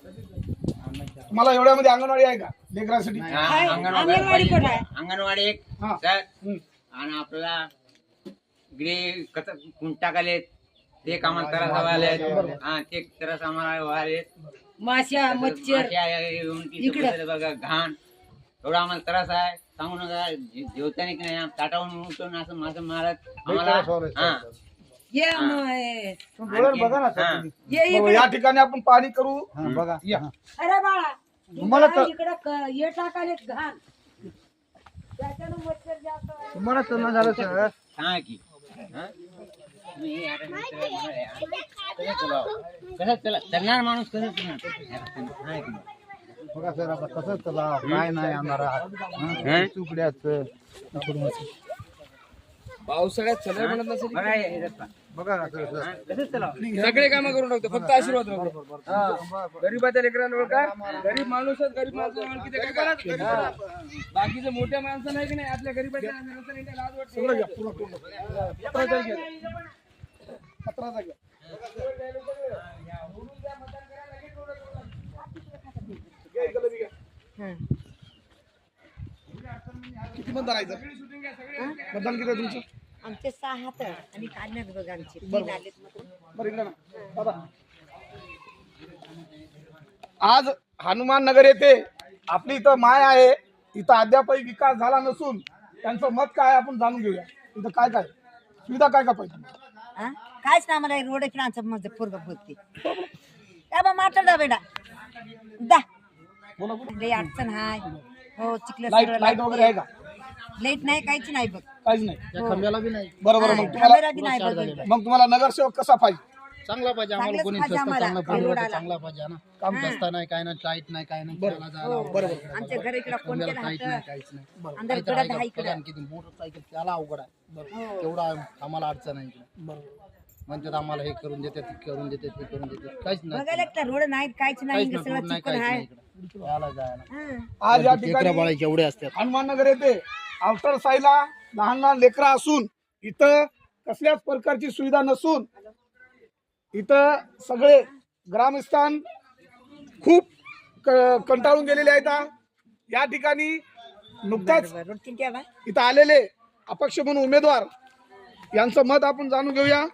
तुम्हाला एवढ्यामध्ये अंगणवाडी आहे का लेकरांसाठी? अंगणवाडी एक सर आणि आपल्याला ग्रे टाकाले ते कामाला त्रास व्हायले. हा ते त्रास आम्हाला व्हायले. माश्या मच्छर इकडे बघा घाण एवढा आम्हाला त्रास आहे. सांगू नका जेवताना की नाही ताटावून उठून असं माझं मारत आम्हाला. हा बघा ना सर, या ठिकाणी आपण पाणी करू. बघा या. अरे बाळा तुम्हाला इकडं हे टाकाले घाण त्याच्यानं मच्छर जास्त आहे. तुम्हाला तर नाही झालं सर. सांगा की कसं चलणार माणूस कसं चलणार? बघा सर आता कसं चला काय नाही आम्हाला चुकड्याच पावसाळ्यात चला म्हणत नसेल. बघा ना सर. सगळे काम करून टाकतो फक्त आशीर्वाद नको. गरीबाच्या लेकरांवर का गरीब माणूसच गरीब माणसावर किती काय करा. बाकीचे मोठ्या माणसं नाही की नाही आपल्या गरीबाच्या लाज वाटते. किती मतदान आहे सर? मतदान किती आहे तुमचं? आमचे 6 तर आणि काढण्यात बघ आमचे 3 आलेत मग. बरं इकडे ना दादा. आज हनुमान नगर येथे आपली इथं माय आहे. इथं अद्यापही विकास झाला नसून त्यांचं मत काय आपण जाणून घेऊया. इथं काय काय सुविधा काय काय पाहिजे? कायच ना आम्हाला रोड किनारचं माझं पोरग बोलते काय बा माटर दा बेटा दा बोला बोला. लई अडचण हाय. हो चिखल लाईट वगैरे आहे का? लाईट नाही काहीच नाही बघ. काहीच नाही. खंब्याला बी नाही. बरोबर. मग कॅमेरा बी नाही बघ. तुम्हाला नगरसेवक कसा पाहिजे? चांगला पाहिजे आम्हाला. चांगलंच कोणी पाहिजे स्वस्त आम्हाला. चांगला पाहिजे रोडाला. चांगला पाहिजे ना. काम रस्ता नाही काय नाही लाईट नाही काय नाही. खेळायला जायला बरोबर. आमच्या घर इकडे कोण केलं काहीच हात नाही काहीच नाही. अंदर काहीतरी कडक आहे हाय का? इकडे बघा किती मोटरसायकल त्याला अवघड आहे. तेवढा आम्हाला अडचण आहे इकडे. म्हणतात आम्हाला हे करून देतात ते करून देतात ते करून देतात काहीच नाही. बघायला एकटा रोड नाही काहीच नाही काहीच सगळं नाही चिखल काहीच हाय. नाही इकडे. यायला जायला आज या लेकरं ठिकाणी बाळाचे एवढे असतात. हनुमान नगर येथे आउटर साईडला लहान लहान लेकरं असून इथं कसल्याच प्रकारची सुविधा नसून इथं सगळे ग्रामस्थान खूप कंटाळून गेलेले आहेत. या ठिकाणी नुकताच रोड चिंट्या बा इथं आलेले अपक्ष म्हणून उमेदवार यांचं मत आपण जाणून घेऊया.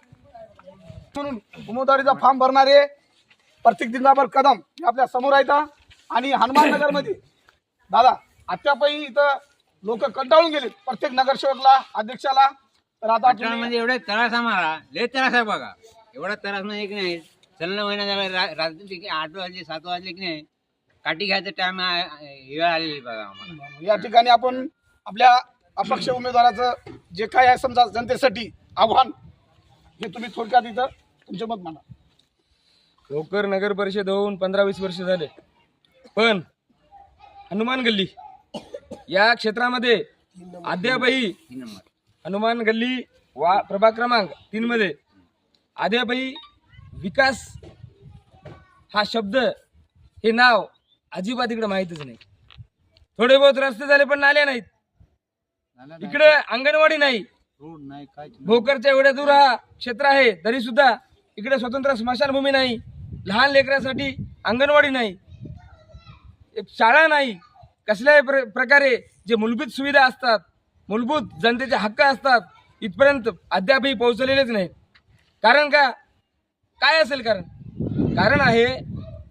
म्हणून उमेदवारीचा फॉर्म भरणारे प्रत्येक दिनाभर कदम हे आपल्या समोर आहेत. आणि हनुमान नगर मध्ये दादा अद्यापही इथं लोक कंटाळून गेले प्रत्येक नगरसेवकला अध्यक्षाला. तर आता म्हणजे एवढे त्रास आम्हाला लय त्रास आहे बघा. एवढा त्रास म्हणजे की नाही चलन महिना झाला रात्री 8 वाजले 7 वाजले की नाही काठी घ्यायचं टाइम वेळ आलेली बघा आम्हाला. या ठिकाणी आपण आपल्या अपक्ष उमेदवाराचं जे काय आहे समजा जनतेसाठी आव्हान हे तुम्ही थोडक्यात इथं तुमचे मत मांडा. लवकर नगर परिषद होऊन 15-20 वर्ष झाले पण हनुमान गल्ली या क्षेत्रामध्ये अद्यापही 3 नंबर हनुमान गल्ली प्रभाग क्रमांक 3 मध्ये अद्यापही विकास हा शब्द हे नाव अजिबात इकडे माहितच नाही. थोडे बहुत रस्ते झाले पण नाल्या नाहीत. इकडे अंगणवाडी नाही. भोकरच्या एवढ्या दूर हा क्षेत्र आहे तरी सुद्धा इकडे स्वतंत्र स्मशानभूमी नाही. लहान लेकरांसाठी अंगणवाडी नाही. एक शाळा नाही. कसल्याही प्रकारे जे मूलभूत सुविधा असतात मूलभूत जनतेचे हक्क असतात इथपर्यंत अद्यापही पोहोचलेलेच नाहीत. कारण का काय असेल कारण आहे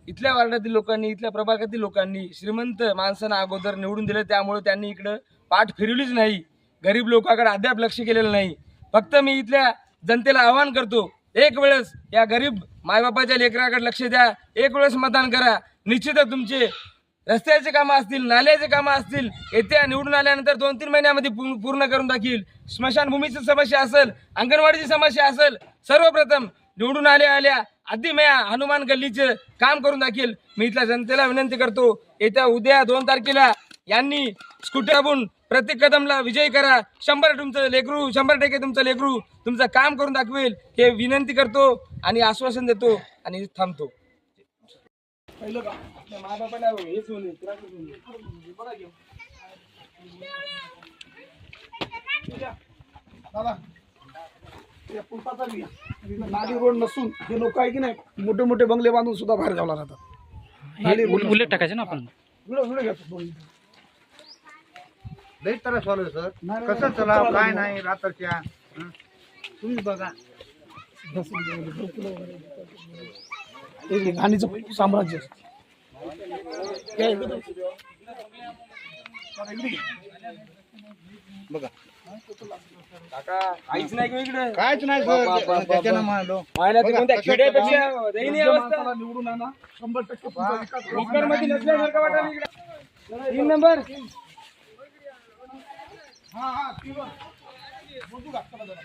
इथल्या वार्डातील लोकांनी इथल्या प्रभागातील लोकांनी श्रीमंत माणसांना अगोदर निवडून दिले त्यामुळे त्यांनी इकडं पाठ फिरवलीच नाही. गरीब लोकांकडे अद्याप लक्ष केलेलं नाही. फक्त मी इथल्या जनतेला आवाहन करतो एक वेळेस या गरीब मायबापाच्या लेकराकडे लक्ष द्या. एक वेळेस मतदान करा. निश्चितच तुमचे रस्त्याचे कामं असतील नाल्याचे कामं असतील येत्या निवडून आल्यानंतर 2-3 महिन्यामध्ये पूर्ण करून दाखील. स्मशानभूमीची समस्या असेल अंगणवाडीची समस्या असेल सर्वप्रथम निवडून आल्या आधी मी हनुमान गल्लीचे काम करून दाखील. मी इथल्या जनतेला विनंती करतो येत्या उद्या 2 तारखेला यांनी स्कूटरवरून प्रत्येक कदमला विजयी करा. 100% तुमचं लेकरू तुमचं काम करून दाखवेल हे विनंती करतो आणि आश्वासन देतो आणि थांबतो. पहिलं का आपल्या मायबापाला हेच होणे त्रासच होणे. बघा घेऊ दादा या पुलपाचा नाली रोड नसून हे लोक आहे की नाही मोठे मोठे बंगले बांधून सुद्धा बाहेर गावला राहतात. नाली उल्लेख टाकायचे ना आपण. व्हिडिओ घ्या दोन्ही. लई त्रास व्हायला सर. नाही, कसं नाही, चलाव चला, काय चला. नाही रात्रच्या. हं? तुम्ही बघा. हे घाणीचं साम्राज्य. या इकडे. चला, इकडे घे. बघा काका काहीच नाही का इकडे कायच नाही सर. त्याच्यानं मारलो. पाहिलं तर कोणत्या खेड्यापेक्षा दयनीय योग्य अवस्था माणसाला निवडून आणा. 100% तुमचा विकास होईल. भोकरमध्ये नसल्यासारखं वाटायला इकडे 3 नंबर हा, 3 वर. मोजू का? चला जरा.